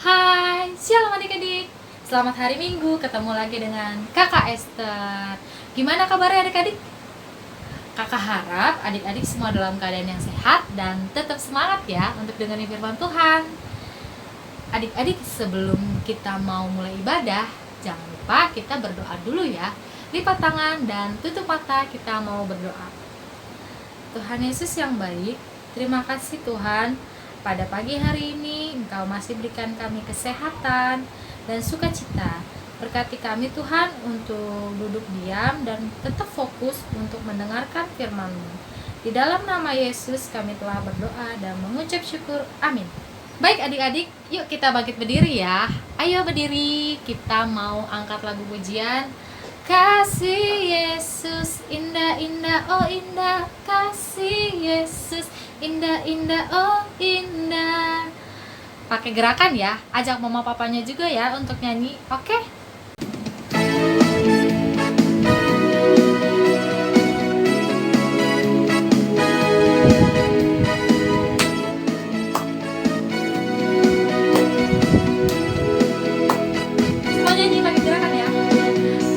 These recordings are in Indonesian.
Hai, shalom adik-adik. Selamat hari Minggu, ketemu lagi dengan Kakak Esther. Gimana kabarnya adik-adik? Kakak harap adik-adik semua dalam keadaan yang sehat dan tetap semangat ya untuk dengerin firman Tuhan. Adik-adik, sebelum kita mau mulai ibadah, jangan lupa kita berdoa dulu ya. Lipat tangan dan tutup mata, kita mau berdoa. Tuhan Yesus yang baik, terima kasih Tuhan. Pada pagi hari ini Engkau masih berikan kami kesehatan dan sukacita. Berkati kami Tuhan untuk duduk diam dan tetap fokus untuk mendengarkan firman-Mu. Di dalam nama Yesus kami telah berdoa dan mengucap syukur. Amin. Baik adik-adik, yuk kita bangkit berdiri ya. Ayo berdiri, kita mau angkat lagu pujian. Kasih Yesus indah-indah, oh indah. Kasih Yesus indah-indah, oh indah. Pakai gerakan ya, ajak mama papanya juga ya untuk nyanyi, oke? Semua nyanyi pakai gerakan ya.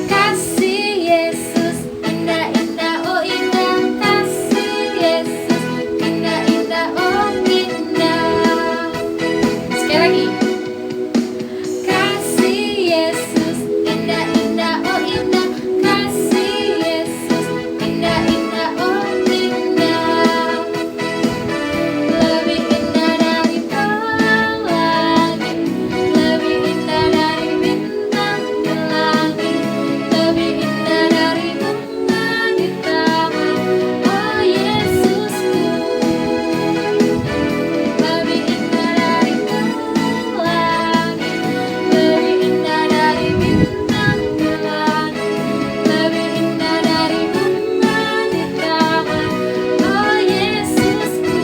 Kasih Yesus indah-indah, oh indah. Kasih Yesus indah-indah, oh indah. Sekali lagi. Kasih Yesus indah-indah, oh indah. Kasih Yesus indah-indah, oh indah. Lebih indah dari pelangi, lebih indah dari bintang di langit, lebih indah dari bunga di taman. Oh Yesusku, lebih indah dari pelangi, lebih indah dari bintang di langit, lebih indah dari bunga di taman. Oh Yesusku,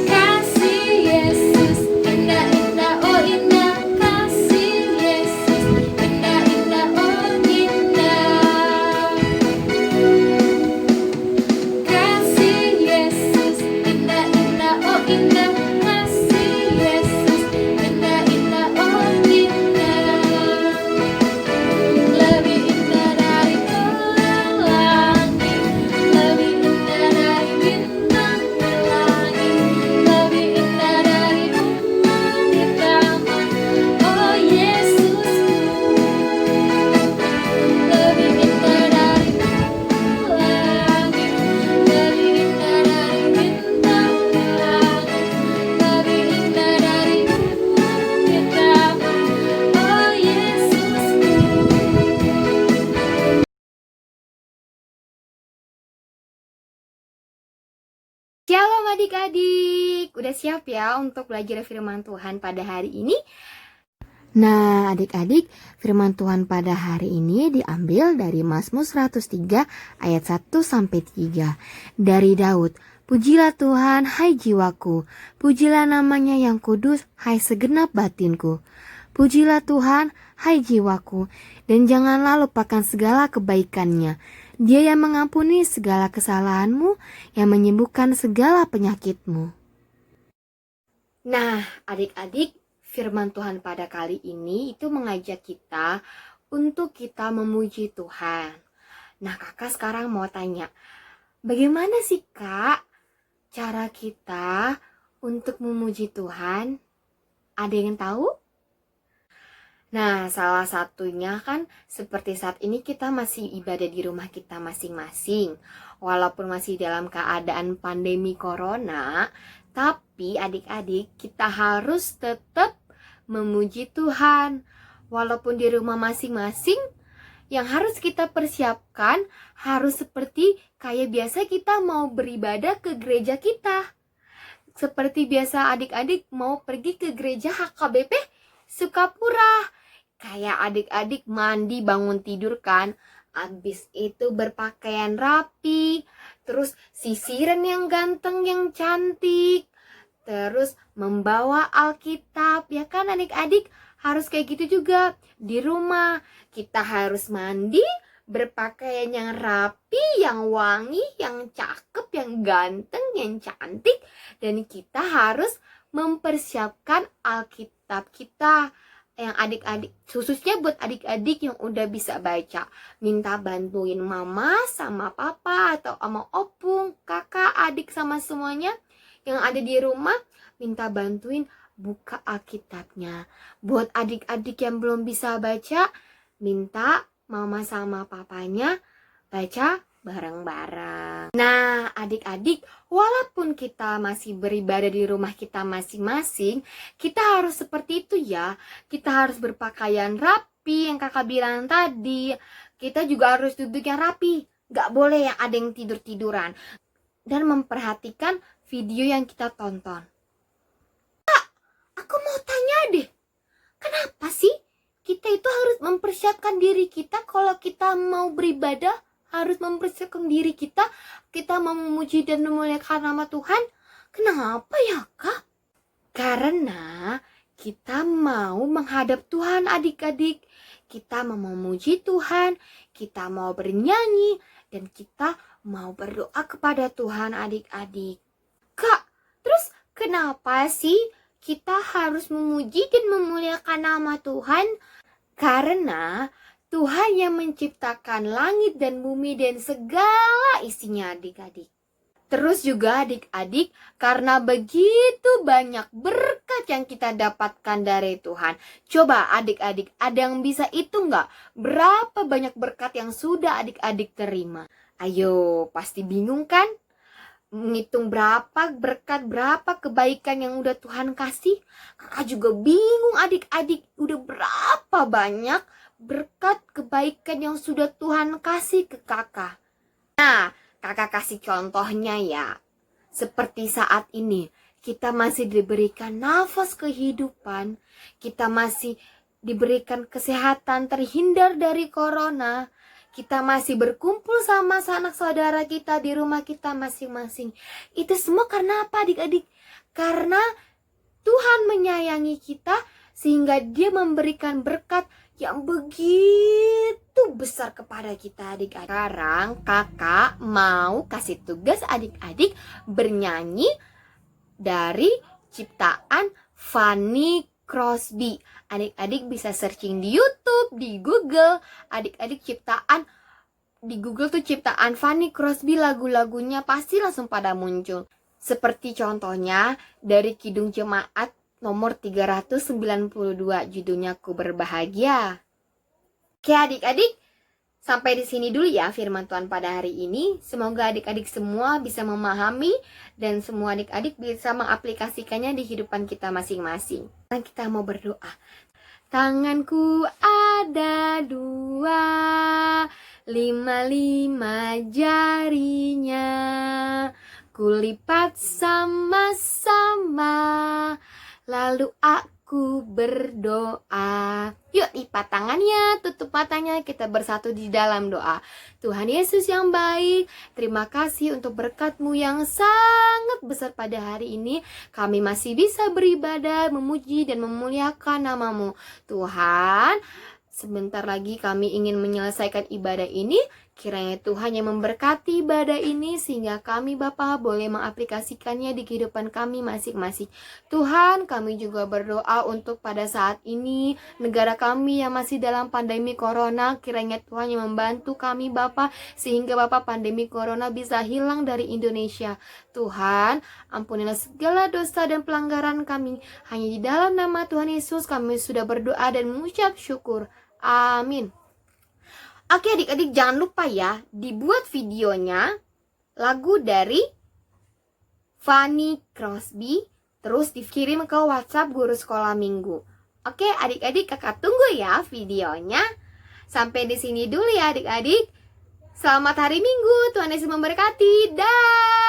kasih Yesus indah-indah, oh indah. Kasih Yesus indah-indah, oh indah. Kasih Yesus indah-indah, oh indah. Kasih Yesus indah-indah, oh indah. Lebih indah dari pelangi, lebih indah dari bintang di langit, lebih indah dari bunga di taman. Oh Yesusku, lebih indah dari pelangi, lebih indah dari bintang di langit, lebih indah dari bunga di taman. Oh Yesusku. Shalom adik-adik, udah siap ya untuk belajar firman Tuhan pada hari ini? Nah adik-adik, firman Tuhan pada hari ini diambil dari Mazmur 103 ayat 1-3 dari Daud. Pujilah Tuhan, hai jiwaku, pujilah namanya yang kudus, hai segenap batinku. Pujilah Tuhan, hai jiwaku, dan janganlah lupakan segala kebaikannya. Dia yang mengampuni segala kesalahanmu, yang menyembuhkan segala penyakitmu. Nah, adik-adik, firman Tuhan pada kali ini itu mengajak kita untuk kita memuji Tuhan. Nah, kakak sekarang mau tanya, bagaimana sih kak cara kita untuk memuji Tuhan? Ada yang tahu? Nah, salah satunya kan seperti saat ini kita masih ibadah di rumah kita masing-masing. Walaupun masih dalam keadaan pandemi corona, tapi adik-adik kita harus tetap memuji Tuhan. Walaupun di rumah masing-masing, yang harus kita persiapkan harus seperti kayak biasa kita mau beribadah ke gereja kita. Seperti biasa adik-adik mau pergi ke gereja HKBP Sukapura. Kayak adik-adik mandi bangun tidur kan, abis itu berpakaian rapi, terus sisiran yang ganteng yang cantik, terus membawa Alkitab, ya kan adik-adik? Harus kayak gitu juga di rumah. Kita harus mandi, berpakaian yang rapi, yang wangi, yang cakep, yang ganteng, yang cantik, dan kita harus mempersiapkan Alkitab kita yang adik-adik, khususnya buat adik-adik yang udah bisa baca. Minta bantuin mama sama papa atau sama opung, kakak, adik sama semuanya yang ada di rumah, minta bantuin buka Alkitabnya. Buat adik-adik yang belum bisa baca, minta mama sama papanya baca bareng-bareng. Nah, adik-adik, walaupun kita masih beribadah di rumah kita masing-masing, kita harus seperti itu ya. Kita harus berpakaian rapi, yang kakak bilang tadi. Kita juga harus duduk yang rapi. Gak boleh yang ada yang tidur-tiduran. Dan memperhatikan video yang kita tonton. Kak, aku mau tanya deh. Kenapa sih kita itu harus mempersiapkan diri kita kalau kita mau beribadah? Harus mempersiapkan diri kita mau memuji dan memuliakan nama Tuhan. Kenapa ya, Kak? Karena kita mau menghadap Tuhan, adik-adik. Kita mau memuji Tuhan, kita mau bernyanyi, dan kita mau berdoa kepada Tuhan, adik-adik. Kak, terus kenapa sih kita harus memuji dan memuliakan nama Tuhan? Karena Tuhan yang menciptakan langit dan bumi dan segala isinya, adik-adik. Terus juga adik-adik, karena begitu banyak berkat yang kita dapatkan dari Tuhan. Coba adik-adik, ada yang bisa hitung nggak? Berapa banyak berkat yang sudah adik-adik terima? Ayo, pasti bingung kan? Menghitung berapa berkat, berapa kebaikan yang udah Tuhan kasih. Kakak juga bingung adik-adik, udah berapa banyak berkat kebaikan yang sudah Tuhan kasih ke kakak. Nah, kakak kasih contohnya ya. Seperti saat ini, kita masih diberikan nafas kehidupan. Kita masih diberikan kesehatan, terhindar dari corona. Kita masih berkumpul sama sanak saudara kita di rumah kita masing-masing. Itu semua karena apa, adik-adik? Karena Tuhan menyayangi kita sehingga Dia memberikan berkat yang begitu besar kepada kita, adik-adik. Sekarang kakak mau kasih tugas adik-adik bernyanyi dari ciptaan Fanny Crosby. Adik-adik bisa searching di YouTube, di Google. Adik-adik di Google tuh ciptaan Fanny Crosby, lagu-lagunya pasti langsung pada muncul. Seperti contohnya dari Kidung Jemaat nomor 392, judulnya Ku Berbahagia. Oke adik-adik, sampai di sini dulu ya firman Tuhan pada hari ini. Semoga adik-adik semua bisa memahami dan semua adik-adik bisa mengaplikasikannya di kehidupan kita masing-masing. Dan kita mau berdoa. Tanganku ada 2, 5 jarinya, kulipat sama-sama, lalu aku berdoa. Yuk lipat tangannya, tutup matanya, kita bersatu di dalam doa. Tuhan Yesus yang baik, terima kasih untuk berkat-Mu yang sangat besar pada hari ini. Kami masih bisa beribadah, memuji dan memuliakan nama-Mu. Tuhan, sebentar lagi kami ingin menyelesaikan ibadah ini. Kiranya Tuhan yang memberkati ibadah ini sehingga kami Bapa boleh mengaplikasikannya di kehidupan kami masing-masing. Tuhan, kami juga berdoa untuk pada saat ini negara kami yang masih dalam pandemi corona. Kiranya Tuhan yang membantu kami Bapa sehingga Bapa pandemi corona bisa hilang dari Indonesia. Tuhan, ampunilah segala dosa dan pelanggaran kami. Hanya di dalam nama Tuhan Yesus kami sudah berdoa dan mengucap syukur. Amin. Oke adik-adik, jangan lupa ya dibuat videonya lagu dari Fanny Crosby, terus dikirim ke WhatsApp Guru Sekolah Minggu. Oke adik-adik, kakak tunggu ya videonya. Sampai di sini dulu ya adik-adik. Selamat hari Minggu, Tuhan Yesus memberkati. Dah.